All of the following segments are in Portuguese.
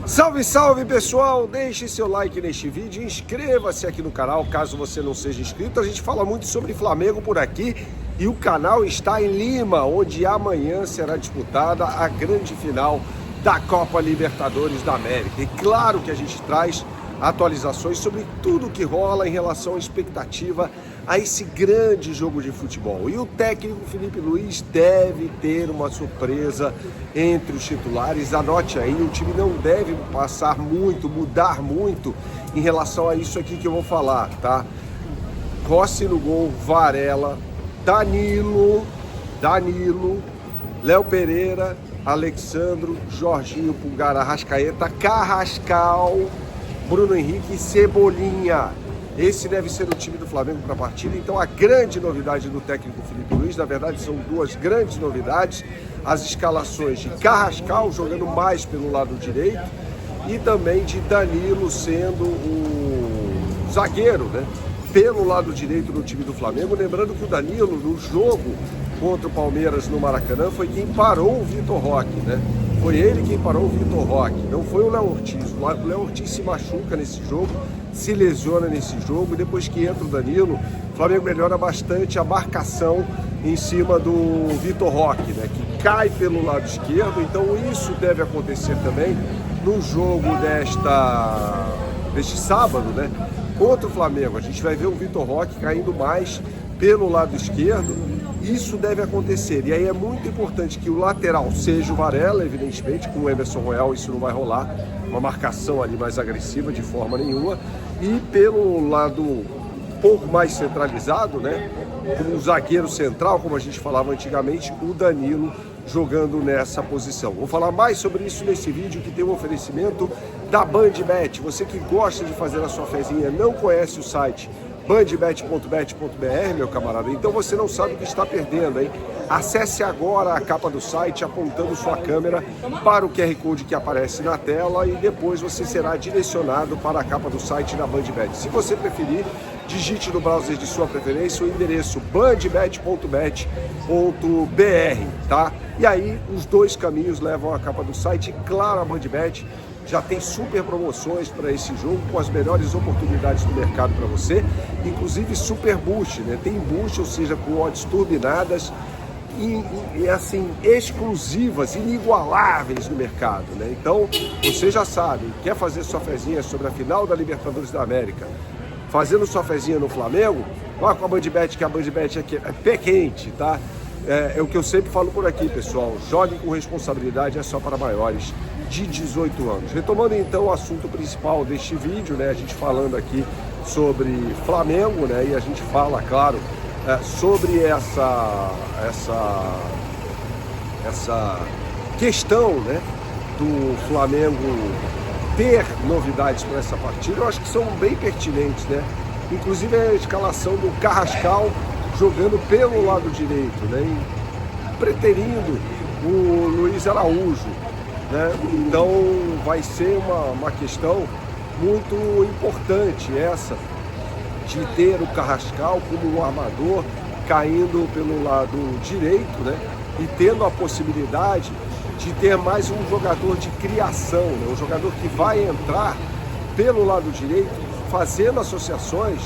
Salve, salve pessoal! Deixe seu like neste vídeo e inscreva-se aqui no canal caso você não seja inscrito. A gente fala muito sobre Flamengo por aqui e o canal está em Lima, onde amanhã será disputada a grande final da Copa Libertadores da América. E claro que a gente traz atualizações sobre tudo que rola em relação à expectativa a esse grande jogo de futebol. E o técnico Felipe Luiz deve ter uma surpresa entre os titulares. Anote aí, o time não deve mudar muito em relação a isso aqui que eu vou falar, tá? Rossi no gol, Varela, Danilo, Léo Pereira, Alexandro, Jorginho, Pulgar, Arrascaeta, Carrascal, Bruno Henrique e Cebolinha. Esse deve ser o time do Flamengo para a partida. Então a grande novidade do técnico Felipe Luiz, na verdade são duas grandes novidades, as escalações de Carrascal jogando mais pelo lado direito e também de Danilo sendo o zagueiro, né, pelo lado direito do time do Flamengo. Lembrando que o Danilo no jogo contra o Palmeiras no Maracanã foi quem parou o Vitor Roque, né? Foi ele quem parou o Vitor Roque, não foi o Léo Ortiz. O Léo Ortiz se machuca nesse jogo, se lesiona nesse jogo, e depois que entra o Danilo, o Flamengo melhora bastante a marcação em cima do Vitor Roque, né, que cai pelo lado esquerdo. Então isso deve acontecer também no jogo deste sábado, né, contra o Flamengo. A gente vai ver o Vitor Roque caindo mais pelo lado esquerdo. Isso deve acontecer, e aí é muito importante que o lateral seja o Varela, evidentemente. Com o Emerson Royal isso não vai rolar, uma marcação ali mais agressiva de forma nenhuma, e pelo lado um pouco mais centralizado, né, como um zagueiro central, como a gente falava antigamente, o Danilo jogando nessa posição. Vou falar mais sobre isso nesse vídeo, que tem um oferecimento da BandBet. Você que gosta de fazer a sua fezinha, não conhece o site bandbet.bet.br, meu camarada, então você não sabe o que está perdendo, hein? Acesse agora a capa do site apontando sua câmera para o QR Code que aparece na tela e depois você será direcionado para a capa do site da BandBet. Se você preferir, digite no browser de sua preferência o endereço bandbet.bet.br, tá? E aí os dois caminhos levam à capa do site. E claro, a BandBet já tem super promoções para esse jogo, com as melhores oportunidades do mercado para você, inclusive super boost, né? Tem boost, ou seja, com odds turbinadas e assim, exclusivas, inigualáveis no mercado, né? Então, você já sabe, quer fazer sua fezinha sobre a final da Libertadores da América, fazendo sua fezinha no Flamengo, vá com a BandBet, que a BandBet é pé quente, tá? É o que eu sempre falo por aqui, pessoal. Jogue com responsabilidade, é só para maiores de 18 anos. Retomando então o assunto principal deste vídeo, né? A gente falando aqui sobre Flamengo, né? E a gente fala, claro, sobre essa questão, né, do Flamengo ter novidades para essa partida. Eu acho que são bem pertinentes, né? Inclusive a escalação do Carrascal jogando pelo lado direito, né, e preterindo o Luiz Araújo, né? Então vai ser uma questão muito importante essa, de ter o Carrascal como um armador caindo pelo lado direito, né, e tendo a possibilidade de ter mais um jogador de criação, né, um jogador que vai entrar pelo lado direito fazendo associações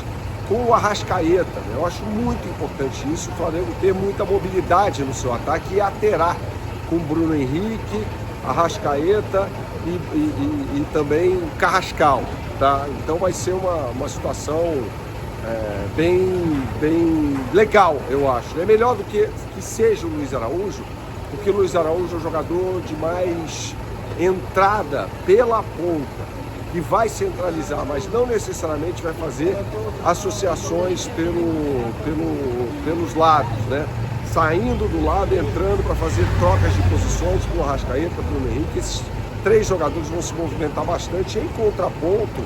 com o Arrascaeta, né? Eu acho muito importante isso, o Flamengo ter muita mobilidade no seu ataque, e a terá com Bruno Henrique, Arrascaeta e também Carrascal, tá? Então vai ser uma situação bem legal, eu acho. É melhor do que seja o Luiz Araújo, porque o Luiz Araújo é um jogador de mais entrada pela ponta, e vai centralizar, mas não necessariamente vai fazer associações pelos lados, né? Saindo do lado, entrando para fazer trocas de posições com o Arrascaeta, Bruno Henrique. Esses três jogadores vão se movimentar bastante em contraponto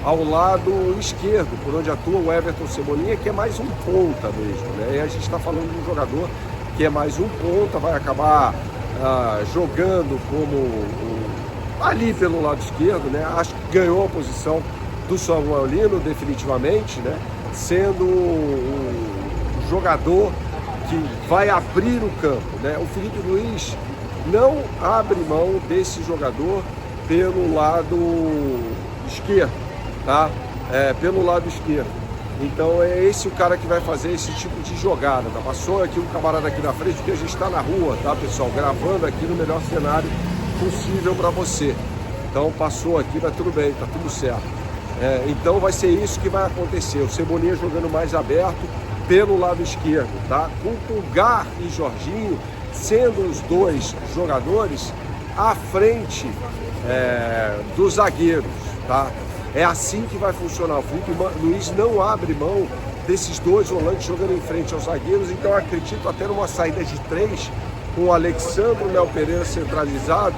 ao lado esquerdo, por onde atua o Everton Cebolinha, que é mais um ponta mesmo, né? E a gente está falando de um jogador que é mais um ponta, vai acabar jogando como ali pelo lado esquerdo, né? Acho que ganhou a posição do Samuel Lino definitivamente, né? Sendo um jogador que vai abrir o campo, né? O Felipe Luiz não abre mão desse jogador pelo lado esquerdo, tá? Pelo lado esquerdo. Então é esse o cara que vai fazer esse tipo de jogada, tá? Passou aqui um camarada aqui na frente, porque a gente está na rua, tá, pessoal? Gravando aqui no melhor cenário possível para você. Então passou aqui, mas tudo bem, tá tudo certo. Então vai ser isso que vai acontecer. O Cebolinha jogando mais aberto pelo lado esquerdo, tá? Com Pulgar e Jorginho sendo os dois jogadores à frente dos zagueiros, tá? É assim que vai funcionar. O Felipe Luiz não abre mão desses dois volantes jogando em frente aos zagueiros, então eu acredito até numa saída de 3, com o Alexandre Léo Pereira centralizado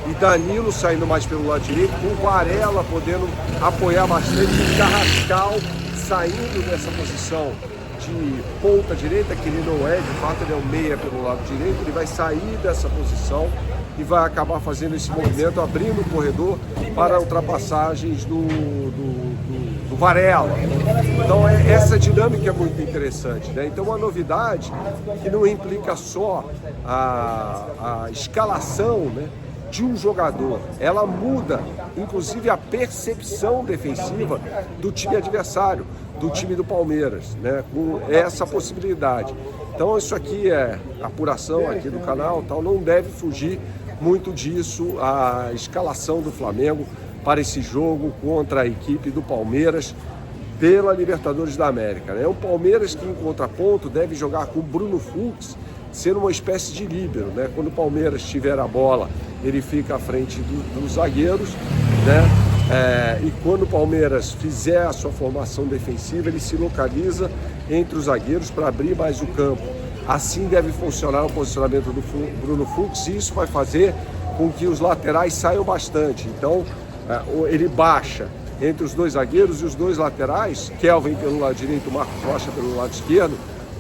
e Danilo saindo mais pelo lado direito, com o Varela podendo apoiar bastante, o Carrascal saindo dessa posição de ponta direita, que ele não é, de fato ele é o meia pelo lado direito, ele vai sair dessa posição e vai acabar fazendo esse movimento, abrindo o corredor para ultrapassagens do Varela. Então essa dinâmica é muito interessante, né? Então uma novidade que não implica só a escalação, né, de um jogador, ela muda inclusive a percepção defensiva do time adversário, do time do Palmeiras, né, com essa possibilidade. Então isso aqui é apuração aqui do canal, tal, não deve fugir muito disso a escalação do Flamengo para esse jogo contra a equipe do Palmeiras pela Libertadores da América, né? O Palmeiras que em contraponto deve jogar com o Bruno Fux, sendo uma espécie de líbero, né? Quando o Palmeiras tiver a bola, ele fica à frente dos zagueiros, né? E quando o Palmeiras fizer a sua formação defensiva, ele se localiza entre os zagueiros para abrir mais o campo. Assim deve funcionar o posicionamento do Bruno Fux, e isso vai fazer com que os laterais saiam bastante. Então, ele baixa entre os dois zagueiros e os dois laterais, Kelvin pelo lado direito, Marcos Rocha pelo lado esquerdo,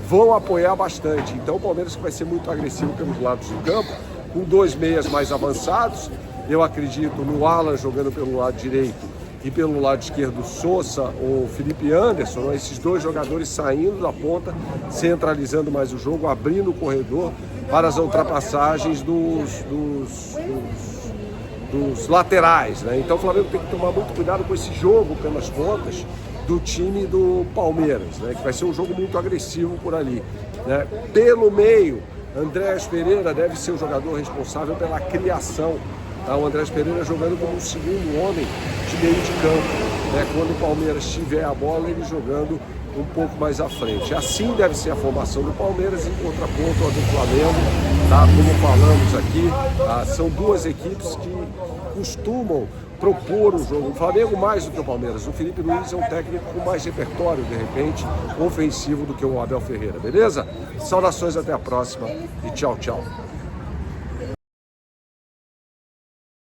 vão apoiar bastante. Então, o Palmeiras vai ser muito agressivo pelos lados do campo, com dois meias mais avançados. Eu acredito no Alan jogando pelo lado direito e pelo lado esquerdo Sousa ou Felipe Anderson, esses dois jogadores saindo da ponta, centralizando mais o jogo, abrindo o corredor para as ultrapassagens dos laterais, né? Então o Flamengo tem que tomar muito cuidado com esse jogo pelas pontas do time do Palmeiras, né? Que vai ser um jogo muito agressivo por ali, né? Pelo meio, Andrés Pereira deve ser o jogador responsável pela criação. O Andrés Pereira jogando como um segundo homem de meio de campo, né? Quando o Palmeiras tiver a bola, ele jogando um pouco mais à frente. Assim deve ser a formação do Palmeiras, em contraponto ao do Flamengo, tá? Como falamos aqui, são duas equipes que costumam propor um jogo. O Flamengo mais do que o Palmeiras. O Felipe Luiz é um técnico com mais repertório, de repente, ofensivo do que o Abel Ferreira, beleza? Saudações, até a próxima e tchau, tchau.